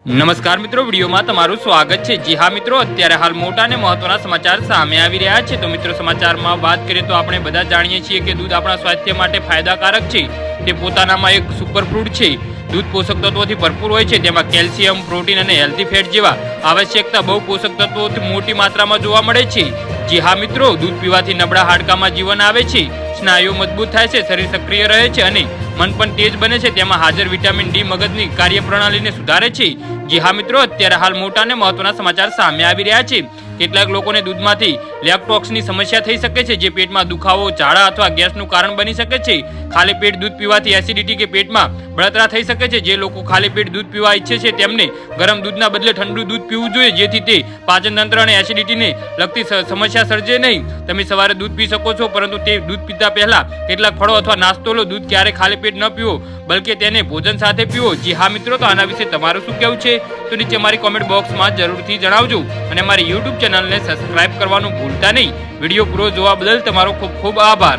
નમસ્કાર મિત્રો, વિડીયોમાં તમારું સ્વાગત છે। જી હા મિત્રો, અત્યારે હાલ મોટા અને મહત્વના સમાચાર સામે આવી રહ્યા છે। તો મિત્રો, સમાચારમાં વાત કરીએ તો આપણે બધા જાણીએ છીએ કે દૂધ આપણા સ્વાસ્થ્ય માટે ફાયદાકારક છે। તે પોતાનામાં એક સુપરફૂડ છે। દૂધ પોષક તત્વોથી ભરપૂર હોય છે। તેમાં કેલ્શિયમ, પ્રોટીન અને હેલ્ધી ફેટ જેવા આવશ્યકતા બહુ પોષક તત્વોથી મોટી માત્રામાં જોવા મળે છે। જી હા મિત્રો, દૂધ પીવાથી નબળા હાડકામાં જીવન આવે છે, સ્નાયુઓ મજબૂત થાય છે, શરીર સક્રિય રહે છે અને મન પણ તેજ બને છે। તેમાં હાજર વિટામિન ડી મગજની કાર્યપ્રણાલીને સુધારે છે। જી હા મિત્રો, અત્યારે હાલ મોટા અને મહત્વના સમાચાર સામે આવી રહ્યા છે। કેટલાક લોકોને દૂધમાંથી લેક્ટોક્સની સમસ્યા થઈ શકે છે, જે પેટમાં દુખાવો, ઝાડા અથવા ગેસનું કારણ બની શકે છે। ખાલી પેટ દૂધ પીવાથી એસિડિટી કે પેટમાં બળતરા થઈ શકે છે। જે લોકો ખાલી પેટ દૂધ પીવા ઈચ્છે છે તેમને ગરમ દૂધના બદલે ઠંડુ દૂધ પીવું જોઈએ, જેથી તે પાચન તંત્ર અને એસિડિટીને લગતી સમસ્યા સર્જે નહીં। તમે સવારે દૂધ પી શકો છો, પરંતુ તે દૂધ પીતા પહેલા કેટલાક ફળો અથવા નાસ્તો લો। દૂધ ક્યારે ખાલી પેટ ન પીવો, બલકે તેને ભોજન સાથે પીવો। જી હા મિત્રો, તો આના વિશે તમારું શું કહેવું છે તો નીચે મારી કોમેન્ટ બોક્સમાં જરૂરથી જણાવજો અને મારી યુટ્યુબ ચેનલને સબસ્ક્રાઇબ કરવાનું ભૂલતા નહીં। વિડીયો પૂરો જોવા બદલ તમારો ખૂબ ખૂબ આભાર।